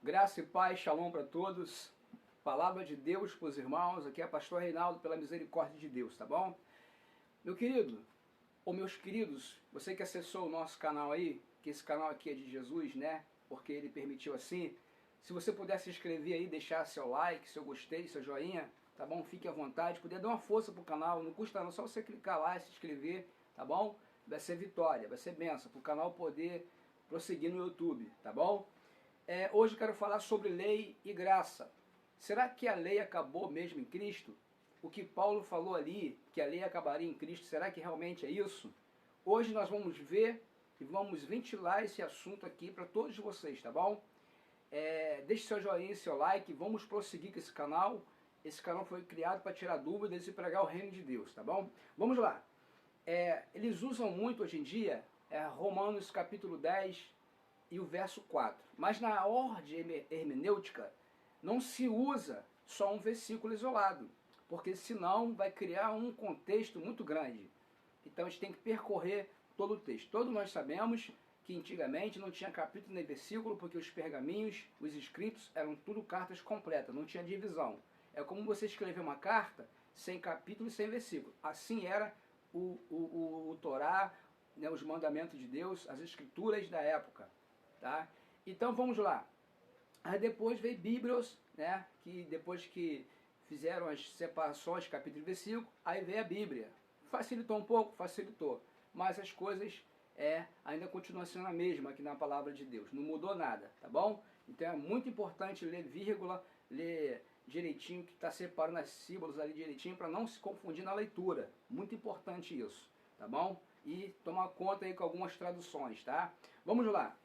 Graça e paz, shalom para todos. Palavra de Deus para os irmãos. Aqui é o pastor Reinaldo, pela misericórdia de Deus, tá bom? Meu querido, ou meus queridos, você que acessou o nosso canal aí, que esse canal aqui é de Jesus, né? Porque ele permitiu assim. Se você puder se inscrever aí, deixar seu like, seu gostei, seu joinha, tá bom? Fique à vontade. Puder dar uma força pro canal, não custa não, só você clicar lá e se inscrever, tá bom? Vai ser vitória, vai ser bênção, para o canal poder prosseguir no YouTube, tá bom? Hoje eu quero falar sobre lei e graça. Será que a lei acabou mesmo em Cristo? O que Paulo falou ali, que a lei acabaria em Cristo, será que realmente é isso? Hoje nós vamos ver e vamos ventilar esse assunto aqui para todos vocês, tá bom? Deixe seu joinha e seu like, vamos prosseguir com esse canal. Esse canal foi criado para tirar dúvidas e pregar o reino de Deus, tá bom? Vamos lá. Eles usam muito hoje em dia Romanos capítulo 10 e o verso 4. Mas na ordem hermenêutica não se usa só um versículo isolado, porque senão vai criar um contexto muito grande. Então a gente tem que percorrer todo o texto. Todos nós sabemos que antigamente não tinha capítulo nem versículo, porque os pergaminhos, os escritos, eram tudo cartas completas, não tinha divisão. É como você escrever uma carta sem capítulo e sem versículo. Assim era o Torá, né, os mandamentos de Deus, as escrituras da época. Tá? Então vamos lá. Aí depois veio Bíblios, né, que depois que fizeram as separações, capítulo e versículo, aí veio a Bíblia. Facilitou um pouco? Facilitou. Mas as coisas ainda continuam sendo a mesma aqui na palavra de Deus. Não mudou nada, tá bom? Então é muito importante ler vírgula, ler direitinho, que está separando as símbolos ali direitinho, para não se confundir na leitura. Muito importante isso, tá bom? E tomar conta aí com algumas traduções, tá? Vamos lá.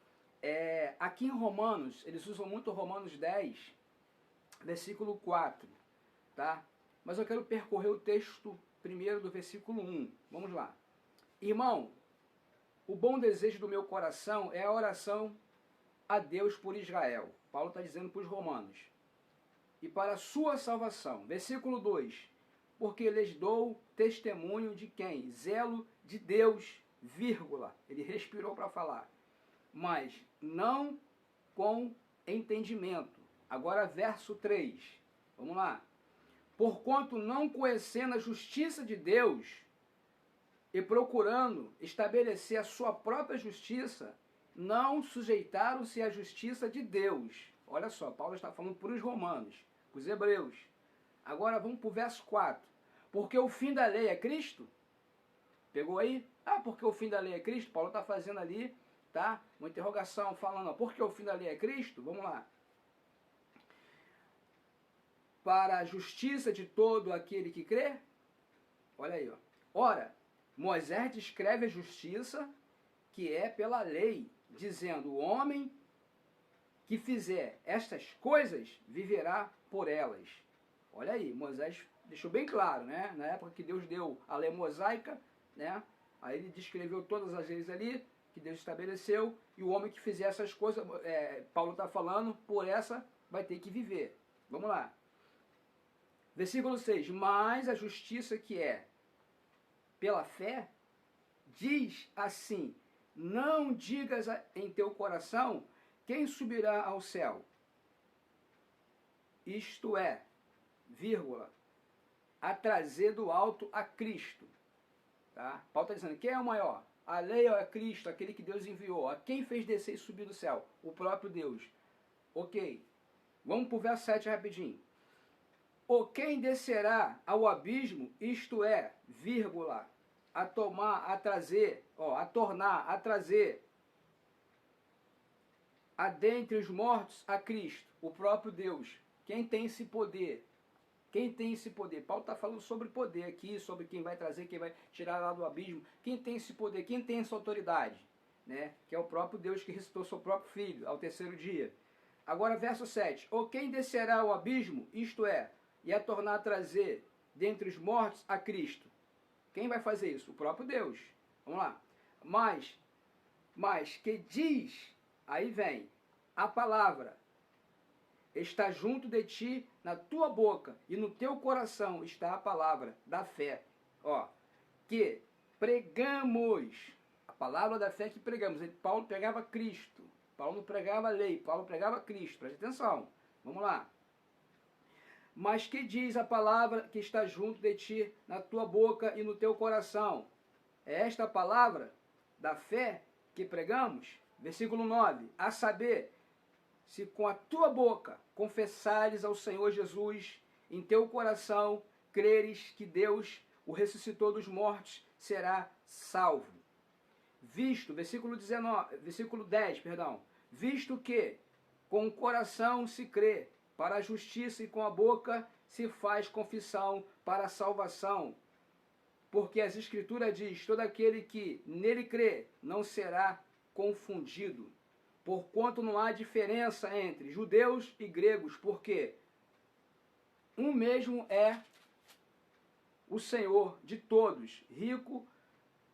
Aqui em Romanos, eles usam muito Romanos 10, versículo 4, tá? Mas eu quero percorrer o texto primeiro do versículo 1. Vamos lá. Irmão, o bom desejo do meu coração é a oração a Deus por Israel. Paulo está dizendo para os romanos. E para a sua salvação. Versículo 2. Porque lhes dou testemunho de quem? Zelo de Deus, vírgula. Ele respirou para falar. Mas não com entendimento. Agora verso 3. Vamos lá. Porquanto não conhecendo a justiça de Deus e procurando estabelecer a sua própria justiça, não sujeitaram-se à justiça de Deus. Olha só, Paulo está falando para os romanos, para os hebreus. Agora vamos para o verso 4. Porque o fim da lei é Cristo? Pegou aí? Porque o fim da lei é Cristo? Paulo está fazendo ali, tá? Uma interrogação falando, por que o fim da lei é Cristo? Vamos lá. Para a justiça de todo aquele que crê? Olha aí, ó. Ora, Moisés descreve a justiça que é pela lei, dizendo, o homem que fizer estas coisas viverá por elas. Olha aí, Moisés deixou bem claro, né? Na época que Deus deu a lei mosaica, né? Aí ele descreveu todas as leis ali, que Deus estabeleceu, e o homem que fizer essas coisas, Paulo está falando, por essa vai ter que viver. Vamos lá. Versículo 6. Mas a justiça que é pela fé, diz assim, não digas em teu coração, quem subirá ao céu? Isto é, vírgula, a trazer do alto a Cristo. Tá? Paulo está dizendo, quem é o maior? A lei é Cristo, aquele que Deus enviou. A quem fez descer e subir do céu? O próprio Deus. Ok. Vamos para o verso 7 rapidinho. O quem descerá ao abismo, isto é, vírgula, a tomar, a trazer, a tornar, a trazer, a dentre os mortos a Cristo, o próprio Deus. Quem tem esse poder? Quem tem esse poder? Paulo está falando sobre poder aqui, sobre quem vai trazer, quem vai tirar lá do abismo. Quem tem esse poder? Quem tem essa autoridade? Né? Que é o próprio Deus que ressuscitou seu próprio Filho ao terceiro dia. Agora, verso 7. Ou quem descerá ao abismo, isto é, e a tornar a trazer dentre os mortos a Cristo. Quem vai fazer isso? O próprio Deus. Vamos lá. Mas que diz, aí vem, a palavra está junto de ti, na tua boca e no teu coração está a palavra da fé. Que pregamos, a palavra da fé que pregamos. Paulo pregava Cristo, Paulo não pregava a lei, Paulo pregava Cristo. Preste atenção. Vamos lá. Mas que diz a palavra que está junto de ti, na tua boca e no teu coração? É esta a palavra da fé que pregamos? Versículo 9. A saber, se com a tua boca confessares ao Senhor Jesus, em teu coração creres que Deus o ressuscitou dos mortos, será salvo. Visto, versículo 10, visto que com o coração se crê para a justiça e com a boca se faz confissão para a salvação. Porque as Escrituras diz, todo aquele que nele crê não será confundido. Porquanto não há diferença entre judeus e gregos, porque um mesmo é o Senhor de todos, rico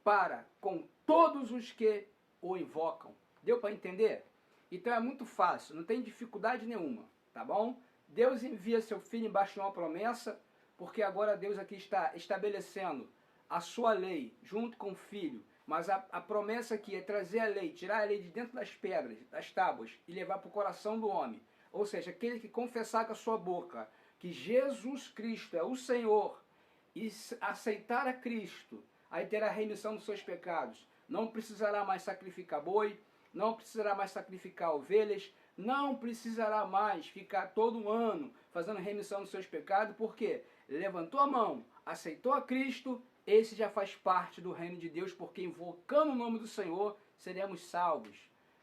para com todos os que o invocam. Deu para entender? Então é muito fácil, não tem dificuldade nenhuma, tá bom? Deus envia seu filho embaixo de uma promessa, porque agora Deus aqui está estabelecendo a sua lei junto com o filho, mas a promessa aqui é trazer a lei, tirar a lei de dentro das pedras, das tábuas e levar para o coração do homem. Ou seja, aquele que confessar com a sua boca que Jesus Cristo é o Senhor e aceitar a Cristo, aí terá a remissão dos seus pecados. Não precisará mais sacrificar boi, não precisará mais sacrificar ovelhas, não precisará mais ficar todo ano fazendo remissão dos seus pecados, porque levantou a mão, aceitou a Cristo, esse já faz parte do reino de Deus, porque invocando o nome do Senhor, seremos salvos,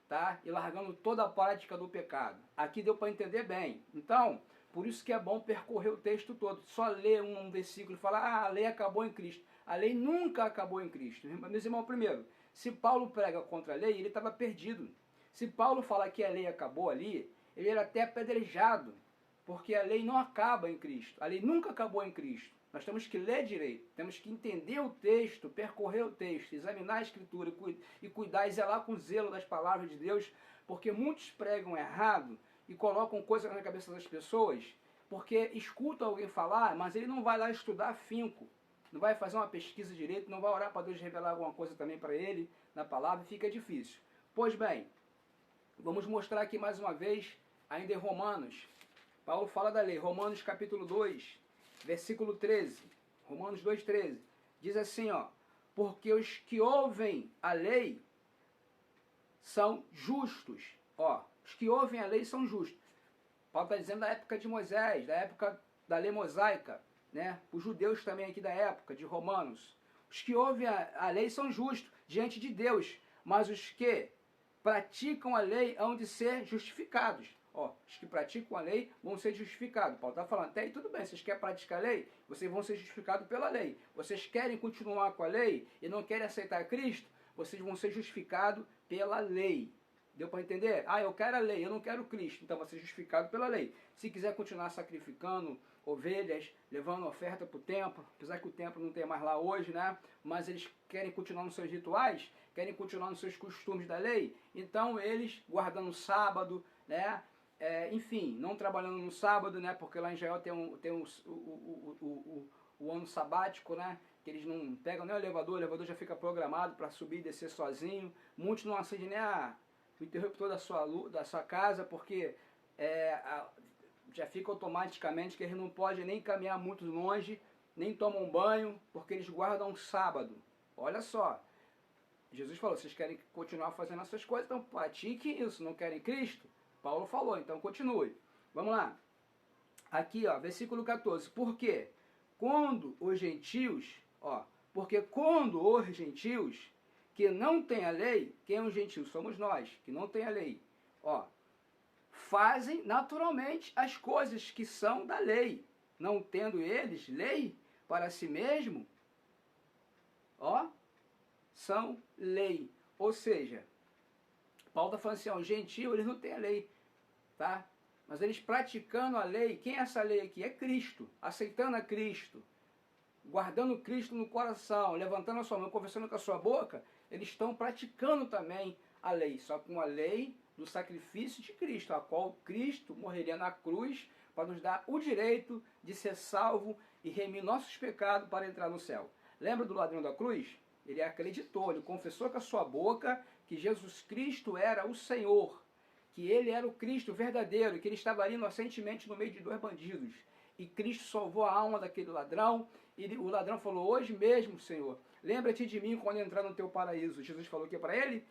tá? E largando toda a prática do pecado. Aqui deu para entender bem. Então, por isso que é bom percorrer o texto todo. Só ler um versículo e falar, a lei acabou em Cristo. A lei nunca acabou em Cristo. Meus irmãos, primeiro, se Paulo prega contra a lei, ele estava perdido. Se Paulo fala que a lei acabou ali, ele era até apedrejado, porque a lei não acaba em Cristo. A lei nunca acabou em Cristo. Nós temos que ler direito, temos que entender o texto, percorrer o texto, examinar a Escritura e cuidar e zelar com zelo das palavras de Deus, porque muitos pregam errado e colocam coisas na cabeça das pessoas, porque escuta alguém falar, mas ele não vai lá estudar afinco, não vai fazer uma pesquisa direito, não vai orar para Deus revelar alguma coisa também para ele na palavra, e fica difícil. Pois bem, vamos mostrar aqui mais uma vez, ainda em Romanos. Paulo fala da lei, Romanos capítulo 2, versículo 13, Romanos 2,13, diz assim, ó, porque os que ouvem a lei são justos, ó, os que ouvem a lei são justos. Paulo está dizendo da época de Moisés, da época da lei mosaica, né? Os judeus também aqui da época de Romanos. Os que ouvem a lei são justos diante de Deus, mas os que praticam a lei hão de ser justificados. Ó, os que praticam a lei vão ser justificados. Paulo está falando, até aí tudo bem, vocês querem praticar a lei? Vocês vão ser justificados pela lei. Vocês querem continuar com a lei e não querem aceitar Cristo? Vocês vão ser justificados pela lei. Deu para entender? Ah, eu quero a lei, eu não quero Cristo. Então vai ser justificado pela lei. Se quiser continuar sacrificando ovelhas, levando oferta para o templo, apesar que o templo não tem mais lá hoje, né? Mas eles querem continuar nos seus rituais, querem continuar nos seus costumes da lei. Então eles, guardando o sábado, né? Enfim, não trabalhando no sábado, né? Porque lá em Israel tem o ano sabático, né? Que eles não pegam nem o elevador já fica programado para subir e descer sozinho. Muitos não acendem nem o interruptor da sua casa, porque já fica automaticamente que eles não podem nem caminhar muito longe, nem tomam banho, porque eles guardam o sábado. Olha só, Jesus falou, vocês querem continuar fazendo essas coisas, então pratiquem isso, não querem Cristo? Paulo falou, então continue. Vamos lá. Aqui, ó, versículo 14. Porque quando os gentios, que não têm a lei, quem é um gentio? Somos nós, que não tem a lei. Ó, fazem naturalmente as coisas que são da lei, não tendo eles lei para si mesmo, ó, são lei. Ou seja, Paulo está falando assim, ó, os gentios, eles não têm a lei, tá? Mas eles praticando a lei, quem é essa lei aqui? É Cristo, aceitando a Cristo, guardando Cristo no coração, levantando a sua mão, conversando com a sua boca, eles estão praticando também a lei, só com a lei do sacrifício de Cristo, a qual Cristo morreria na cruz para nos dar o direito de ser salvo e remir nossos pecados para entrar no céu. Lembra do ladrão da cruz? Ele acreditou, ele confessou com a sua boca que Jesus Cristo era o Senhor. que ele era o Cristo verdadeiro, que ele estava ali inocentemente no meio de dois bandidos. E Cristo salvou a alma daquele ladrão, e o ladrão falou, hoje mesmo, Senhor, lembra-te de mim quando entrar no teu paraíso. Jesus falou que para ele,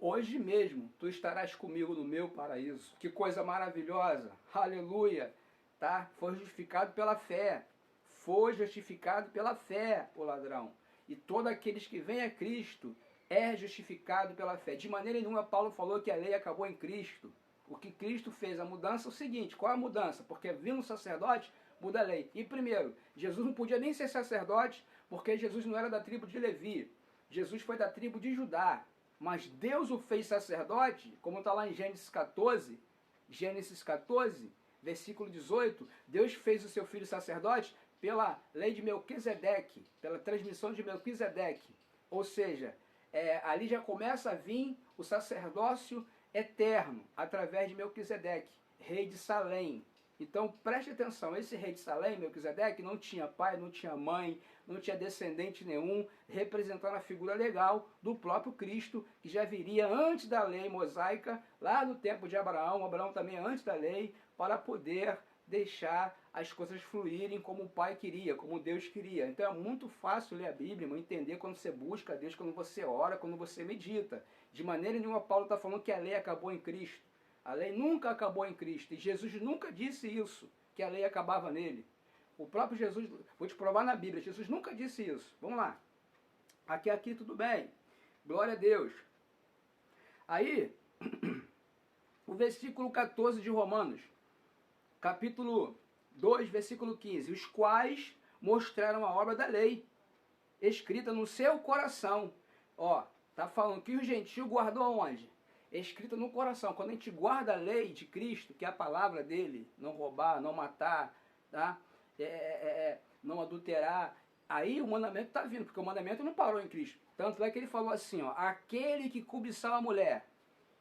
hoje mesmo, tu estarás comigo no meu paraíso. Que coisa maravilhosa, aleluia, tá? Foi justificado pela fé, foi justificado pela fé o ladrão. E todos aqueles que vêm a Cristo é justificado pela fé. De maneira nenhuma Paulo falou que a lei acabou em Cristo. O que Cristo fez, a mudança é o seguinte, qual é a mudança? Porque vindo o sacerdote, muda a lei. E primeiro, Jesus não podia nem ser sacerdote, porque Jesus não era da tribo de Levi. Jesus foi da tribo de Judá. Mas Deus o fez sacerdote, como está lá em Gênesis 14, versículo 18, Deus fez o seu filho sacerdote pela lei de Melquisedeque, pela transmissão de Melquisedeque. Ou seja, ali já começa a vir o sacerdócio eterno, através de Melquisedeque, rei de Salém. Então preste atenção, esse rei de Salém, Melquisedeque, não tinha pai, não tinha mãe, não tinha descendente nenhum, representando a figura legal do próprio Cristo, que já viria antes da lei mosaica, lá no tempo de Abraão, Abraão também antes da lei, para poder deixar as coisas fluírem como o Pai queria, como Deus queria. Então é muito fácil ler a Bíblia, entender quando você busca a Deus, quando você ora, quando você medita. De maneira nenhuma Paulo está falando que a lei acabou em Cristo. A lei nunca acabou em Cristo. E Jesus nunca disse isso, que a lei acabava nele. O próprio Jesus, vou te provar na Bíblia, Jesus nunca disse isso. Vamos lá. Aqui tudo bem. Glória a Deus. Aí, o versículo 14 de Romanos, capítulo 2, versículo 15. Os quais mostraram a obra da lei, escrita no seu coração. Ó, tá falando que o gentio guardou onde? Escrita no coração. Quando a gente guarda a lei de Cristo, que é a palavra dele, não roubar, não matar, tá? Não adulterar, aí o mandamento está vindo, porque o mandamento não parou em Cristo. Tanto é que ele falou assim, ó, aquele que cobiçar uma mulher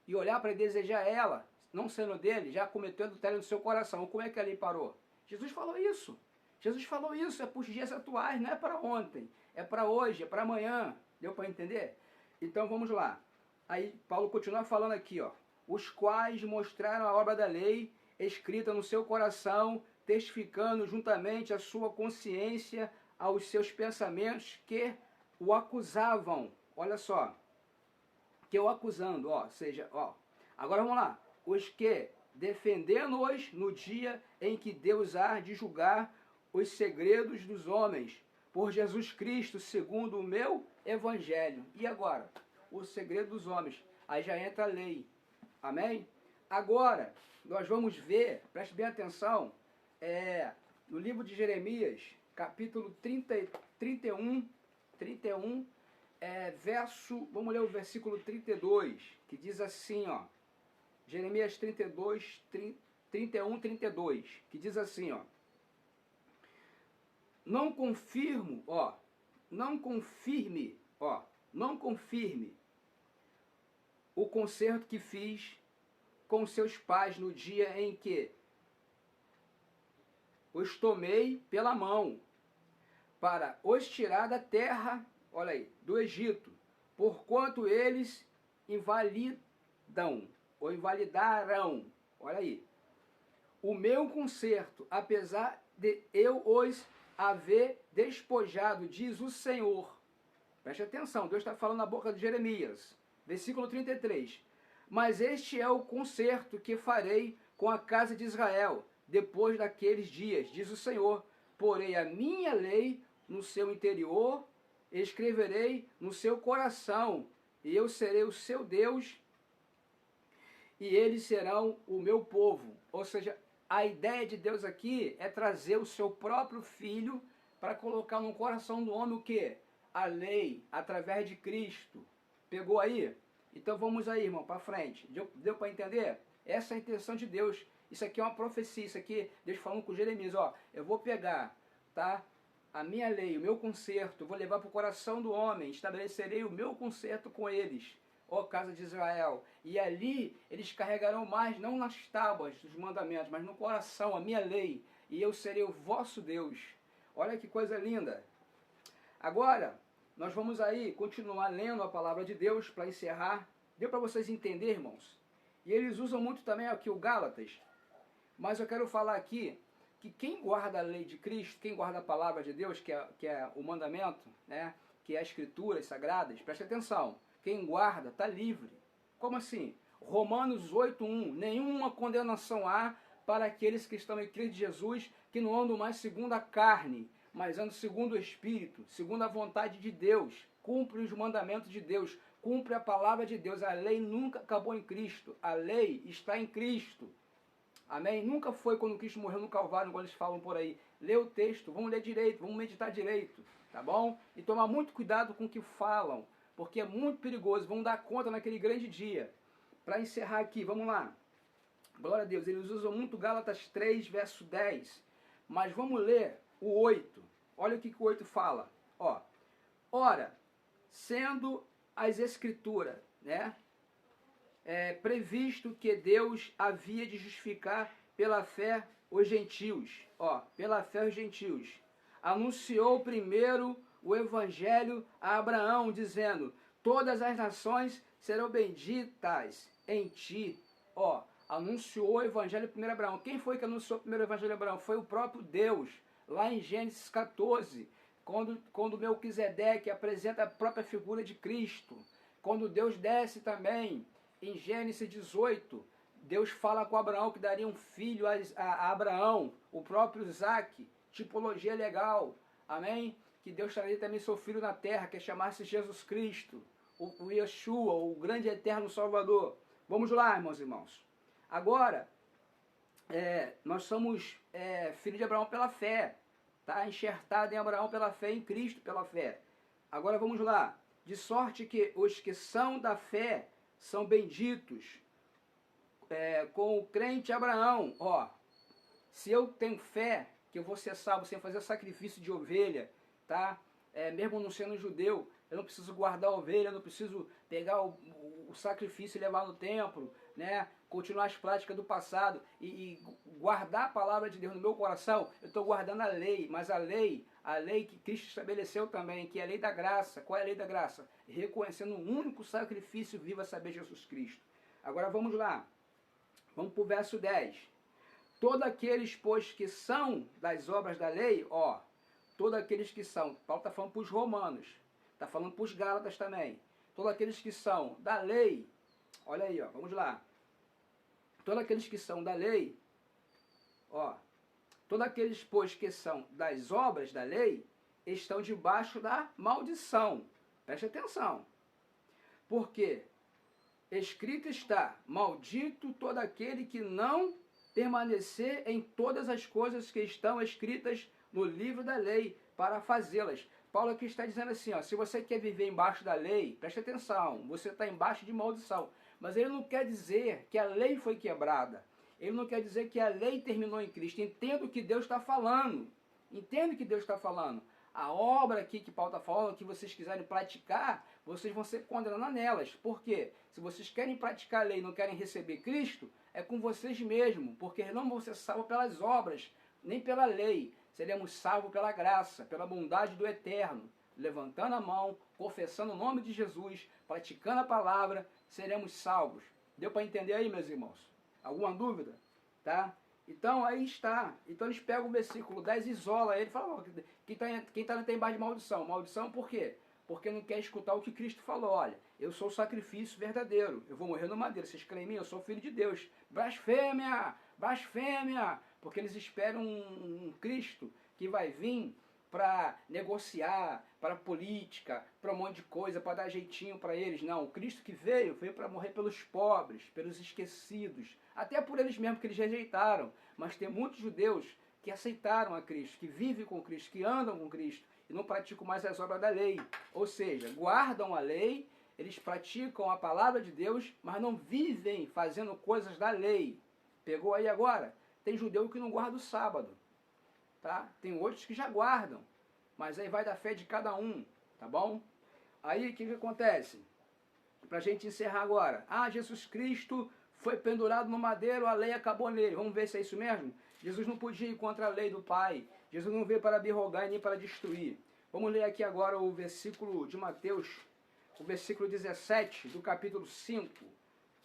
e olhar para desejar ela, não sendo dele, já cometeu adultério no seu coração. Como é que a lei parou? Jesus falou isso. Jesus falou isso, é para os dias atuais, não é para ontem, é para hoje, é para amanhã. Deu para entender? Então vamos lá. Aí Paulo continua falando aqui, ó, os quais mostraram a obra da lei escrita no seu coração, testificando juntamente a sua consciência aos seus pensamentos que o acusavam. Olha só, que o acusando, ó, seja, ó. Agora vamos lá. Os que, defendendo-os no dia em que Deus há de julgar os segredos dos homens, por Jesus Cristo, segundo o meu evangelho. E agora? O segredo dos homens. Aí já entra a lei. Amém? Agora, nós vamos ver, preste bem atenção, no livro de Jeremias, capítulo 31, vamos ler o versículo 32, que diz assim, ó, Jeremias 31, 32, que diz assim, ó, não confirme o concerto que fiz com seus pais no dia em que os tomei pela mão para os tirar da terra, olha aí, do Egito, porquanto eles invalidaram, olha aí, o meu concerto, apesar de eu os haver despojado, diz o Senhor. Preste atenção, Deus está falando na boca de Jeremias. Versículo 33. Mas este é o concerto que farei com a casa de Israel, depois daqueles dias, diz o Senhor. Porei a minha lei no seu interior, escreverei no seu coração, e eu serei o seu Deus, e eles serão o meu povo. Ou seja, a ideia de Deus aqui é trazer o seu próprio filho para colocar no coração do homem o quê? A lei, através de Cristo. Pegou aí? Então vamos aí, irmão, para frente. Deu para entender? Essa é a intenção de Deus. Isso aqui é uma profecia. Isso aqui, Deus falando com Jeremias, ó, eu vou pegar, tá? A minha lei, o meu concerto, vou levar para o coração do homem, estabelecerei o meu concerto com eles, ó casa de Israel. E ali eles carregarão mais, não nas tábuas dos mandamentos, mas no coração, a minha lei. E eu serei o vosso Deus. Olha que coisa linda. Agora, nós vamos aí continuar lendo a palavra de Deus para encerrar. Deu para vocês entenderem, irmãos? E eles usam muito também aqui o Gálatas. Mas eu quero falar aqui que quem guarda a lei de Cristo, quem guarda a palavra de Deus, que é o mandamento, né, que é as escrituras sagradas, preste atenção, quem guarda está livre. Como assim? Romanos 8:1, nenhuma condenação há para aqueles que estão em Cristo Jesus, que não andam mais segundo a carne, mas andam segundo o Espírito, segundo a vontade de Deus, cumpre os mandamentos de Deus, cumpre a palavra de Deus. A lei nunca acabou em Cristo, a lei está em Cristo. Amém? Nunca foi quando Cristo morreu no Calvário, igual eles falam por aí. Lê o texto, vamos ler direito, vamos meditar direito, tá bom? E tomar muito cuidado com o que falam, porque é muito perigoso, vão dar conta naquele grande dia. Para encerrar aqui, vamos lá. Glória a Deus, eles usam muito Gálatas 3, verso 10. Mas vamos ler o 8. Olha o que o 8 fala. Ó, ora, sendo as escrituras, né? Previsto que Deus havia de justificar pela fé os gentios. Ó, pela fé os gentios. Anunciou primeiro o evangelho a Abraão, dizendo, todas as nações serão benditas em ti. Ó, anunciou o evangelho primeiro a Abraão. Quem foi que anunciou o primeiro evangelho a Abraão? Foi o próprio Deus, lá em Gênesis 14, quando Melquisedeque apresenta a própria figura de Cristo. Quando Deus desce também, em Gênesis 18, Deus fala com Abraão que daria um filho a Abraão, o próprio Isaac, tipologia legal, amém? Que Deus traria também seu filho na terra, que chamasse Jesus Cristo, o Yeshua, o grande eterno Salvador. Vamos lá, irmãos e irmãos. Agora, nós somos filhos de Abraão pela fé, tá? Enxertado em Abraão pela fé, em Cristo pela fé. Agora vamos lá. De sorte que os que são da fé são benditos com o crente Abraão. Ó, se eu tenho fé que eu vou ser salvo sem fazer sacrifício de ovelha, tá? Mesmo não sendo judeu, eu não preciso guardar a ovelha, eu não preciso pegar o sacrifício e levar no templo, né? Continuar as práticas do passado e guardar a palavra de Deus no meu coração. Eu estou guardando a lei, mas a lei que Cristo estabeleceu também, que é a lei da graça. Qual é a lei da graça? Reconhecendo um único sacrifício vivo, a saber, Jesus Cristo. Agora vamos lá. Vamos para o verso 10. Todos aqueles, pois, que são das obras da lei, ó, todos aqueles que são, Paulo está falando para os romanos, está falando para os gálatas também, todos aqueles que são da lei, olha aí, ó, vamos lá, todos aqueles que são da lei, ó, todos aqueles, pois, que são das obras da lei, estão debaixo da maldição. Preste atenção. Porque escrito está, maldito todo aquele que não permanecer em todas as coisas que estão escritas no livro da lei, para fazê-las. Paulo aqui está dizendo assim, ó, se você quer viver embaixo da lei, preste atenção, você está embaixo de maldição. Mas ele não quer dizer que a lei foi quebrada. Ele não quer dizer que a lei terminou em Cristo. Entenda o que Deus está falando. Entenda o que Deus está falando. A obra aqui que Paulo está falando, que vocês quiserem praticar, vocês vão ser condenados nelas. Por quê? Se vocês querem praticar a lei e não querem receber Cristo, é com vocês mesmos, porque não vão ser salvos pelas obras, nem pela lei. Seremos salvos pela graça, pela bondade do Eterno. Levantando a mão, confessando o nome de Jesus, praticando a palavra, seremos salvos. Deu para entender aí, meus irmãos? Alguma dúvida? Tá? Então, aí está. Então, eles pegam o versículo 10 e isola ele. Fala, quem está embaixo de maldição. Maldição por quê? Porque não quer escutar o que Cristo falou. Olha, eu sou o sacrifício verdadeiro. Eu vou morrer no madeiro. Vocês creem em mim? Eu sou filho de Deus. Blasfêmia! Blasfêmia! Porque eles esperam um Cristo que vai vir para negociar, para política, para um monte de coisa, para dar jeitinho para eles. Não, o Cristo que veio para morrer pelos pobres, pelos esquecidos, até por eles mesmos que eles rejeitaram. Mas tem muitos judeus que aceitaram a Cristo, que vivem com Cristo, que andam com Cristo e não praticam mais as obras da lei. Ou seja, guardam a lei, eles praticam a palavra de Deus, mas não vivem fazendo coisas da lei. Pegou aí agora? Tem judeu que não guarda o sábado. Tá? Tem outros que já guardam, mas aí vai da fé de cada um, tá bom? Aí o que acontece? Pra gente encerrar agora. Ah, Jesus Cristo foi pendurado no madeiro, a lei acabou nele. Vamos ver se é isso mesmo? Jesus não podia ir contra a lei do Pai. Jesus não veio para abrogar nem para destruir. Vamos ler aqui agora o versículo de Mateus, o versículo 17 do capítulo 5.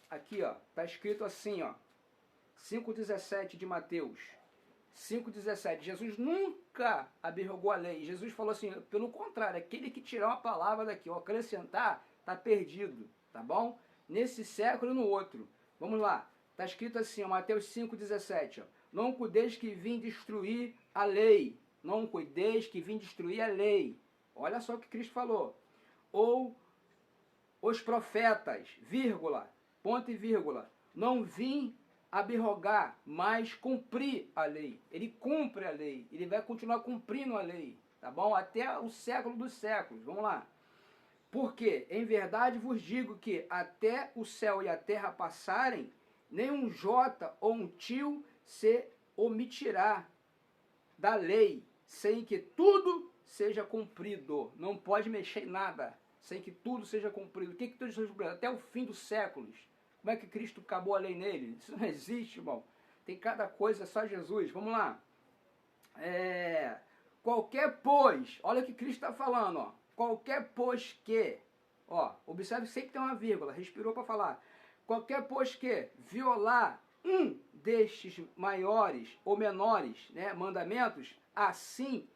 aqui, ó, tá escrito assim, ó, 5,17 de Mateus. 5,17. Jesus nunca abrogou a lei. Jesus falou assim, pelo contrário, aquele que tirar uma palavra daqui ou acrescentar, está perdido, tá bom? Nesse século e no outro. Vamos lá. Está escrito assim, ó, Mateus 5,17. Não cuideis que vim destruir a lei. Não cuideis que vim destruir a lei. Olha só o que Cristo falou. Ou os profetas, vírgula, ponto e vírgula. Não vim abrogar, mas cumprir a lei. Ele cumpre a lei. Ele vai continuar cumprindo a lei. Tá bom? Até o século dos séculos. Vamos lá. Porque, em verdade vos digo que até o céu e a terra passarem, nem um jota ou um tio se omitirá da lei, sem que tudo seja cumprido. Não pode mexer em nada, sem que tudo seja cumprido. O que tudo seja cumprido? Até o fim dos séculos. Como é que Cristo acabou a lei nele? Isso não existe, irmão. Tem cada coisa, só Jesus. Vamos lá. Qualquer pois, olha o que Cristo está falando, ó. Qualquer pois que, ó, observe que sempre tem uma vírgula, respirou para falar. Qualquer pois que violar um destes maiores ou menores, né, mandamentos, assim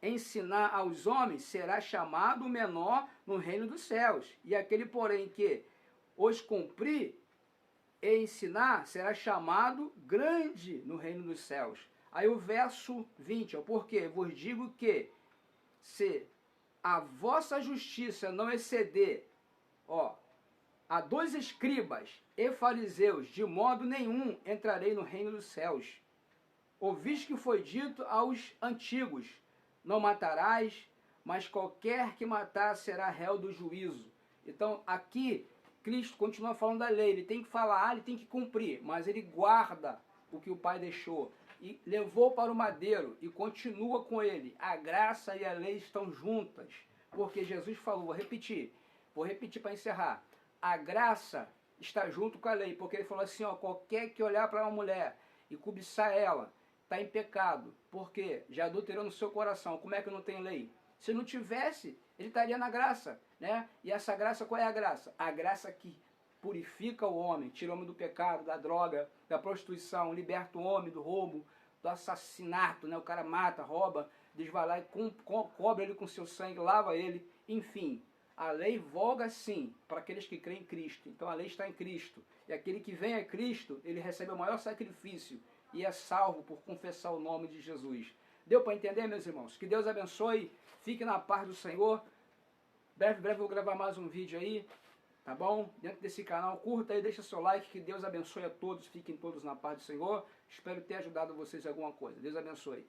ensinar aos homens, será chamado menor no reino dos céus. E aquele, porém, que os cumprir e ensinar, será chamado grande no reino dos céus. Aí o verso 20, ó, porque vos digo que se a vossa justiça não exceder, ó, a 2 escribas e fariseus, de modo nenhum entrarei no reino dos céus. Ouvis que foi dito aos antigos, não matarás, mas qualquer que matar será réu do juízo. Então aqui Cristo continua falando da lei, ele tem que falar, ele tem que cumprir, mas ele guarda o que o Pai deixou e levou para o madeiro e continua com ele. A graça e a lei estão juntas, porque Jesus falou, vou repetir para encerrar, a graça está junto com a lei, porque ele falou assim, ó, qualquer que olhar para uma mulher e cobiçar ela, está em pecado, porque já adulterou no seu coração. Como é que não tem lei? Se não tivesse, ele estaria na graça, né? E essa graça, qual é a graça? A graça que purifica o homem, tira o homem do pecado, da droga, da prostituição, liberta o homem do roubo, do assassinato, né? O cara mata, rouba, desvai lá e cobre ele com seu sangue, lava ele, enfim. A lei voga sim para aqueles que creem em Cristo. Então a lei está em Cristo. E aquele que vem a Cristo, ele recebe o maior sacrifício e é salvo por confessar o nome de Jesus. Deu para entender, meus irmãos? Que Deus abençoe, fique na paz do Senhor. Breve eu vou gravar mais um vídeo aí, tá bom? Dentro desse canal, curta aí, deixa seu like, que Deus abençoe a todos, fiquem todos na paz do Senhor. Espero ter ajudado vocês em alguma coisa. Deus abençoe.